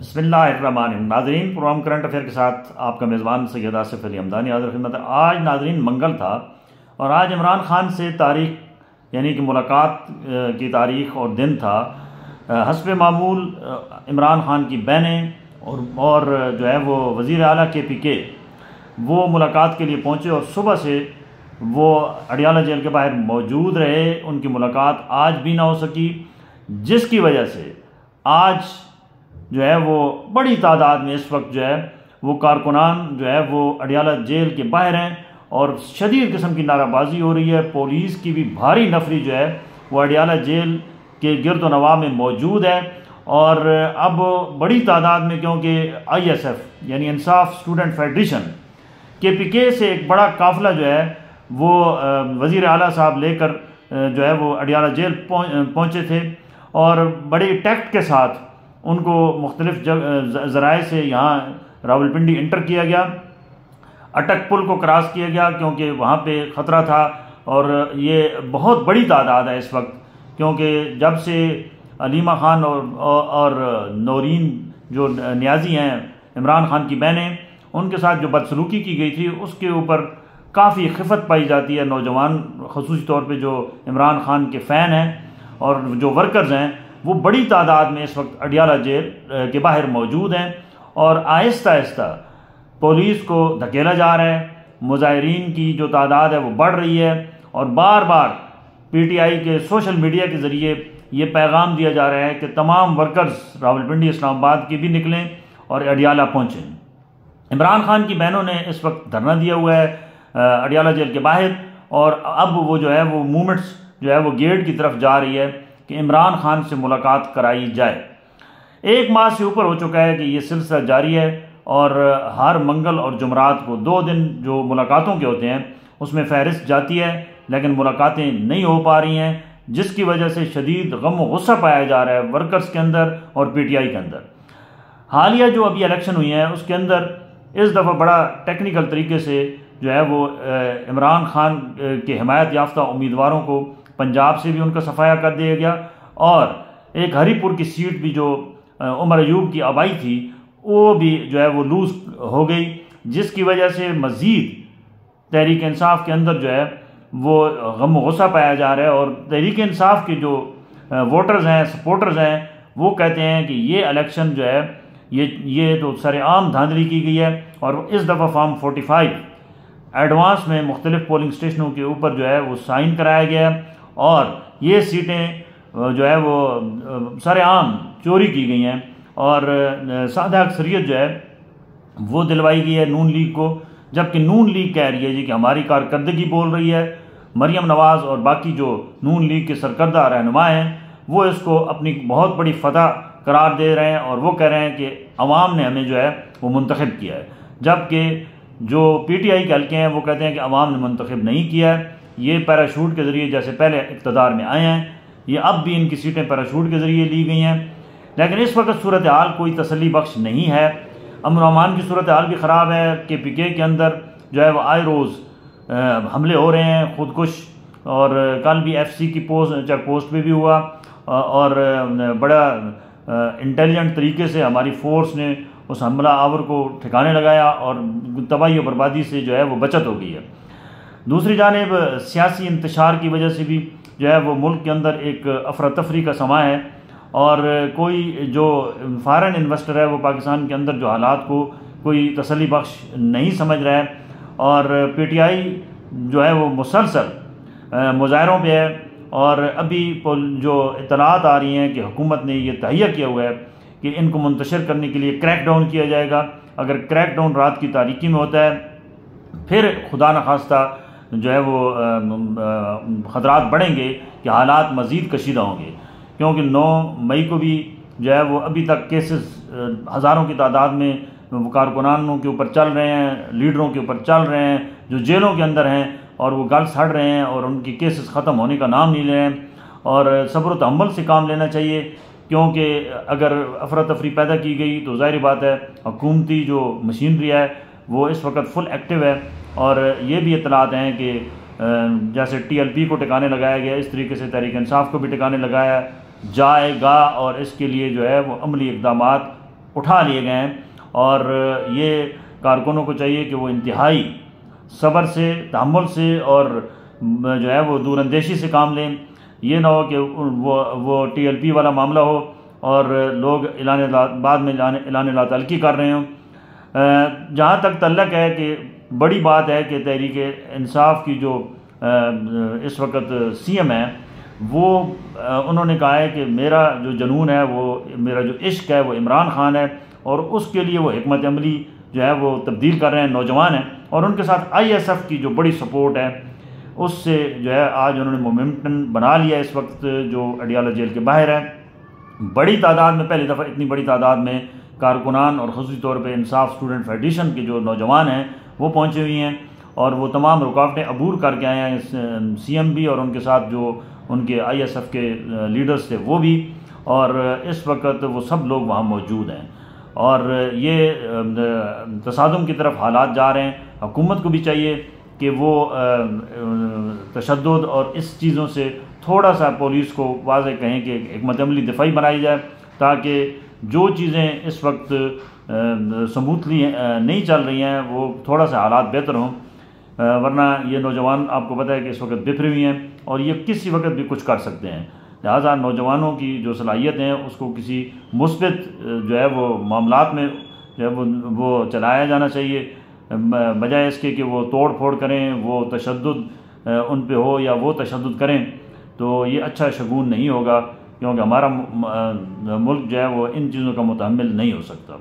बिस्मिल्लाहिर्रहमानिर्रहीम। नाज़रीन, programme current affair के साथ आपका मेज़बान सैयद आसिफ अली हमदानी हाज़िर खिदमत है। आज नाज़रीन मंगल था और आज इमरान खान से तारीख यानी कि मुलाकात की तारीख़ और दिन था। हस्ब मामूल इमरान खान की बहनें और जो है वो वज़ीर आला KPK वो मुलाकात के लिए पहुँचे और सुबह से वो अडियाला जेल के बाहर मौजूद रहे। उनकी मुलाकात आज भी ना हो सकी, जिसकी वजह से आज जो है वो बड़ी तादाद में इस वक्त जो है वो कारकुनान जो है वो अडियाला जेल के बाहर हैं और शदीद किस्म की नाराबाजी हो रही है। पुलिस की भी भारी नफरी जो है वो अडियाला जेल के गिरद नवा में मौजूद है और अब बड़ी तादाद में, क्योंकि ISF यानी इंसाफ स्टूडेंट फेडरेशन KPK से एक बड़ा काफ़िला जो है वो वज़ीर आला साहब लेकर जो है वो अडियाला जेल पहुँचे थे और बड़े टैक्ट के साथ उनको मुख्तलिफ ज़राए से यहाँ रावलपिंडी इंटर किया गया। अटक पुल को क्रॉस किया गया क्योंकि वहाँ पे ख़तरा था और ये बहुत बड़ी तादाद है इस वक्त, क्योंकि जब से अलीमा खान और नौरीन जो न्याजी हैं इमरान खान की बहनें, उनके साथ जो बदसलूकी की गई थी उसके ऊपर काफ़ी खिफत पाई जाती है। नौजवान ख़ुसूसी तौर पे जो इमरान खान के फ़ैन हैं और जो वर्कर्स हैं वो बड़ी तादाद में इस वक्त अडियाला जेल के बाहर मौजूद हैं और आहिस्ता आहिस्ता पुलिस को धकेला जा रहा है। मुजाहिरीन की जो तादाद है वो बढ़ रही है और बार बार PTI के सोशल मीडिया के ज़रिए ये पैगाम दिया जा रहा है कि तमाम वर्कर्स रावलपिंडी इस्लामाबाद की भी निकलें और अडियाला पहुँचें। इमरान खान की बहनों ने इस वक्त धरना दिया हुआ है अडियाला जेल के बाहर और अब वो जो है वो मूवमेंट्स जो है वो गेट की तरफ जा रही है कि इमरान खान से मुलाकात कराई जाए। 1 माह से ऊपर हो चुका है कि ये सिलसिला जारी है और हर मंगल और जुमरात को 2 दिन जो मुलाकातों के होते हैं उसमें फहरिस्त जाती है, लेकिन मुलाकातें नहीं हो पा रही हैं, जिसकी वजह से शदीद गम और गुस्सा पाया जा रहा है वर्कर्स के अंदर और PTI के अंदर। हालिया जो अभी इलेक्शन हुई है उसके अंदर इस दफ़ा बड़ा टेक्निकल तरीके से जो है वो इमरान खान के हिमायत याफ्ता उम्मीदवारों को पंजाब से भी उनका सफाया कर दिया गया और एक हरीपुर की सीट भी जो उमर अयूब की आबाई थी वो भी जो है वो लूज़ हो गई, जिसकी वजह से मज़ीद तहरीक इंसाफ के अंदर जो है वो गम गुस्सा पाया जा रहा है और तहरीक इंसाफ के जो वोटर्स हैं, सपोर्टर्स हैं, वो कहते हैं कि ये इलेक्शन जो है ये तो सरेआम धांधली की गई है और इस दफ़ा फॉर्म 45 एडवांस में मुख्तलिफ पोलिंग स्टेशनों के ऊपर जो है वो साइन कराया गया है और ये सीटें जो है वो सरेआम चोरी की गई हैं और सादा अक्सरियत जो है वो दिलवाई गई है नून लीग को, जबकि नून लीग कह रही है जी कि हमारी कारकर्दगी बोल रही है। मरियम नवाज़ और बाकी जो नून लीग के सरकर्दा रहनुमा हैं वो इसको अपनी बहुत बड़ी फतह करार दे रहे हैं और वो कह रहे हैं कि अवाम ने हमें जो है वो मुंतखब किया है, जबकि जो PTI के हल्के हैं वो कहते हैं कि अवाम ने मुंतखब नहीं किया है। ये पैराशूट के ज़रिए जैसे पहले इक़्तिदार में आए हैं, ये अब भी इनकी सीटें पैराशूट के ज़रिए ली गई हैं, लेकिन इस वक्त सूरत हाल कोई तसल्ली बख्श नहीं है। अमन अमान की सूरत हाल भी ख़राब है। KPK के अंदर जो है वो आए रोज़ हमले हो रहे हैं, खुदकुश, और कल भी FC की चेक पोस्ट पे भी हुआ और बड़ा इंटेलिजेंट तरीके से हमारी फ़ोर्स ने उस हमला आवर को ठिकाने लगाया और तबाही और बर्बादी से जो है वो बचत हो गई है। दूसरी जानिब सियासी इंतशार की वजह से भी जो है वो मुल्क के अंदर एक अफरा तफरी का समा है और कोई जो फॉरेन इन्वेस्टर है वो पाकिस्तान के अंदर जो हालात को कोई तसल्ली बख्श नहीं समझ रहा है और PTI जो है वो मुसलसल मुजाहरों पे है और अभी जो इतलात आ रही हैं कि हुकूमत ने ये तहैया किया हुआ है कि इनको मुंतशिर करने के लिए क्रैक डाउन किया जाएगा। अगर क्रैक डाउन रात की तारीकी में होता है फिर खुदा न खास्ता जो है वो ख़तरात बढ़ेंगे कि हालात मज़ीद कशीदा होंगे, क्योंकि 9 मई को भी जो है वो अभी तक केसेस हज़ारों की तादाद में कारकुनानों के ऊपर चल रहे हैं, लीडरों के ऊपर चल रहे हैं जो जेलों के अंदर हैं और वो गल्स हट रहे हैं और उनके केसेस ख़त्म होने का नाम नहीं ले रहे हैं। और सब्र तहम्मुल से काम लेना चाहिए, क्योंकि अगर अफरा तफरी पैदा की गई तो ज़ाहिर बात है हुकूमती जो मशीनरी है वो इस वक्त फुल एक्टिव है और ये भी इतलात हैं कि जैसे TLP को टिकाने लगाया गया, इस तरीके से तहरीक इंसाफ को भी टिकाने लगाया जाएगा और इसके लिए जो है वो अमली इक़दामात उठा लिए गए हैं। और ये कारकुनों को चाहिए कि वो इंतहाई सब्र से, तहम्मुल से और जो है वो दूरअंदेशी से काम लें। ये ना हो कि वो TLP वाला मामला हो और लोग बाद में ऐलान ला तल्की कर रहे हों। जहाँ तक तल्लक है कि बड़ी बात है कि तहरीक इंसाफ की जो इस वक्त CM है, वो उन्होंने कहा है कि मेरा जो जुनून है, वो मेरा जो इश्क है वो इमरान खान है, और उसके लिए वो हिकमत अमली जो है वो तब्दील कर रहे हैं, नौजवान हैं। और उनके साथ ISF की जो बड़ी सपोर्ट है, उससे जो है आज उन्होंने मोमेंटम बना लिया। इस वक्त जो अडियाला जेल के बाहर है, बड़ी तादाद में, पहली दफ़ा इतनी बड़ी तादाद में कारकुनान और ख़ुसूसी तौर पे इंसाफ स्टूडेंट फेडरेशन के जो नौजवान हैं वो पहुँचे हुए हैं, और वो तमाम रुकावटें अबूर करके आए हैं। CM भी और उनके साथ जो उनके ISF के लीडर्स थे वो भी, और इस वक्त वो सब लोग वहाँ मौजूद हैं। और ये तसादुम की तरफ हालात जा रहे हैं। हुकूमत को भी चाहिए कि वो तशद्दुद और इस चीज़ों से थोड़ा सा पुलिस को वाज़ेह कहें कि हिकमत अमली दिफाई बनाई जाए, ताकि जो चीज़ें इस वक्त स्मूथली नहीं चल रही हैं वो थोड़ा सा हालात बेहतर हों। वरना ये नौजवान आपको पता है कि इस वक्त बिखरे हुए हैं और ये किसी वक्त भी कुछ कर सकते हैं। लिहाजा नौजवानों की जो सलाहियत हैं उसको किसी मुस्बित जो है वो मामलात में जो है वो चलाया जाना चाहिए, बजाय इसके कि वो तोड़ फोड़ करें, वो तशद्दुद उन पे हो या वो तशद्दुद करें, तो ये अच्छा शगुन नहीं होगा, क्योंकि हमारा मुल्क जो है वो इन चीज़ों का मुतहम्मिल नहीं हो सकता।